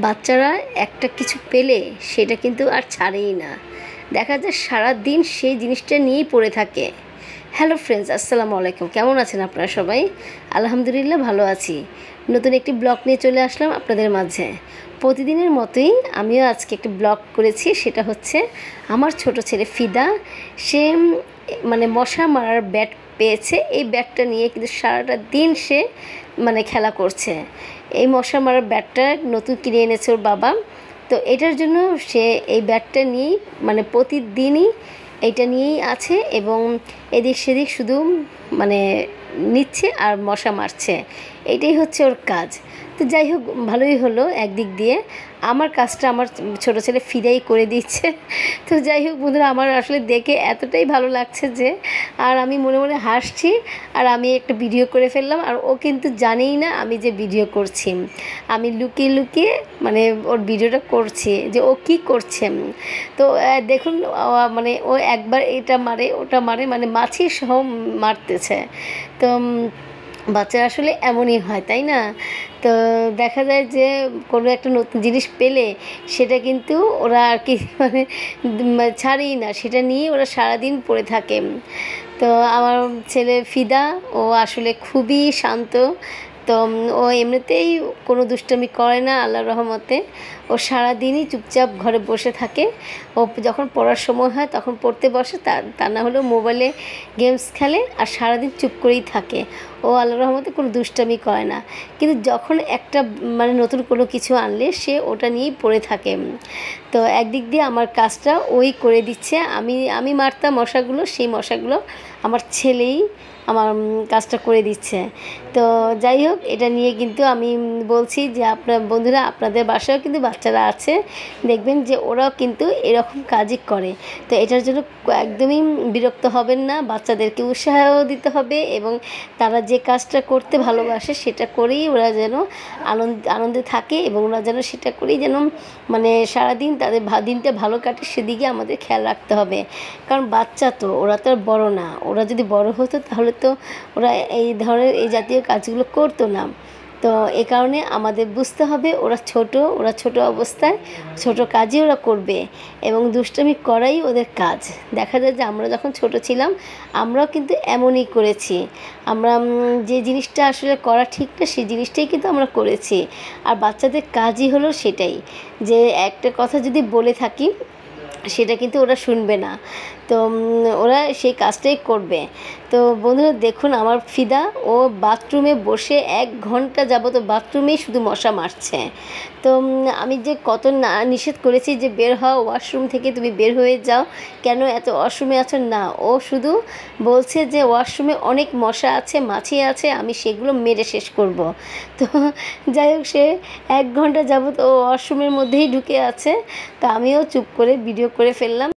বাচ্চারা একটা কিছু পেলে সেটা কিন্তু আর ছাড়েই না। দেখা যায় সারাদিন সেই জিনিসটা নিয়েই পড়ে থাকে। হ্যালো ফ্রেন্ডস, আসসালামু আলাইকুম। কেমন আছেন আপনারা সবাই? আলহামদুলিল্লাহ ভালো আছি। নতুন একটি ব্লগ নিয়ে চলে আসলাম আপনাদের মাঝে। প্রতিদিনের মতোই আমিও আজকে একটি ব্লগ করেছি। সেটা হচ্ছে আমার ছোট ছেলে ফিদা, সে মশা মারার ব্যাট পেয়েছে। এই ব্যাটটা নিয়ে কিন্তু সারাটা দিন সে খেলা করছে। এই মশা মারার ব্যাটটা নতুন কিনে এনেছে ওর বাবা। তো এটার জন্য সে এই ব্যাটটা নিয়েই প্রতিদিনই এইটা নিয়েই আছে এবং এদিক সেদিক শুধু নিচ্ছে আর মশা মারছে। এটাই হচ্ছে ওর কাজ। তো যাই হোক, ভালোই হলো একদিক দিয়ে। আমার কাজটা আমার ছোটো ছেলে ফিদাই করে দিচ্ছে। তো যাই হোক বন্ধুরা, আমার আসলে দেখে এতটাই ভালো লাগছে যে আর আমি মনে মনে হাসছি। আর আমি একটা ভিডিও করে ফেললাম, আর ও কিন্তু জানেই না আমি যে ভিডিও করছি। আমি লুকিয়ে লুকিয়ে ওর ভিডিওটা করছি যে ও কি করছে। তো দেখুন, ও একবার এটা মারে ওটা মারে, মাছি সহ মারতেছে। তো বাচ্চারা আসলে এমনই হয়, তাই না? তো দেখা যায় যে কোনো একটা নতুন জিনিস পেলে সেটা কিন্তু ওরা আর কি ছাড়েই না, সেটা নিয়ে ওরা সারাদিন পড়ে থাকে। তো আমার ছেলে ফিদা, ও আসলে খুবই শান্ত। তো ও এমনিতেই কোনো দুষ্টামি করে না আল্লাহর রহমতে। ও সারাদিনই চুপচাপ ঘরে বসে থাকে। ও যখন পড়ার সময় হয় তখন পড়তে বসে, তা না হলেও মোবাইলে গেমস খেলে আর সারাদিন চুপ করেই থাকে। ও আল্লাহর রহমতে কোনো দুষ্টামি করে না। কিন্তু যখন একটা নতুন কোনো কিছু আনলে সে ওটা নিয়েই পড়ে থাকে। তো একদিক দিয়ে আমার কাজটা ওই করে দিচ্ছে। আমি মারতাম মশাগুলো, সেই মশাগুলো আমার ছেলেই আমার কাজটা করে দিচ্ছে। তো যাই হোক, এটা নিয়ে কিন্তু আমি বলছি যে আপনার বন্ধুরা, আপনাদের বাসায়ও কিন্তু বাচ্চারা আছে, দেখবেন যে ওরাও কিন্তু এরকম কাজই করে। তো এটার জন্য একদমই বিরক্ত হবেন না, বাচ্চাদেরকে উৎসাহ দিতে হবে এবং তারা যে কাজটা করতে ভালোবাসে সেটা করেই ওরা যেন আনন্দে থাকে এবং ওরা যেন সেটা করেই যেন সারাদিন তাদের দিনটা ভালো কাটে, সেদিকে আমাদের খেয়াল রাখতে হবে। কারণ বাচ্চা তো, ওরা তো আর বড় না। ওরা যদি বড় হতো তাহলে তো ওরা এই ধরনের এই জাতীয় কাজগুলো করতো না। তো এ কারণে আমাদের বুঝতে হবে ওরা ছোট অবস্থায় ছোট কাজই ওরা করবে এবং দুষ্টামি করাই ওদের কাজ। দেখা যায় যে আমরা যখন ছোট ছিলাম আমরাও কিন্তু এমনই করেছি। আমরা যে জিনিসটা আসলে করা ঠিক না সেই জিনিসটাই কিন্তু আমরা করেছি। আর বাচ্চাদের কাজই হলো সেটাই, যে একটা কথা যদি বলে থাকি সেটা কিন্তু ওরা শুনবে না। তো ওরা সেই কাজটাই করবে। তো বন্ধুরা দেখুন, আমার ফিদা ও বাথরুমে বসে 1 ঘন্টা যাবত বাথরুমেই শুধু মশা মারছে। তো আমি যে কত না নিষেধ করেছি যে বের হও, ওয়াশরুম থেকে তুমি বের হয়ে যাও, কেন এত ওয়াশরুমে আছো? না, ও শুধু বলছে যে ওয়াশরুমে অনেক মশা আছে, মাছি আছে, আমি সেগুলো মেরে শেষ করব। তো যাই হোক, সে 1 ঘন্টা যাবত ও ওয়াশরুমের মধ্যেই ঢুকে আছে। তো আমিও চুপ করে ভিডিও করে ফেললাম।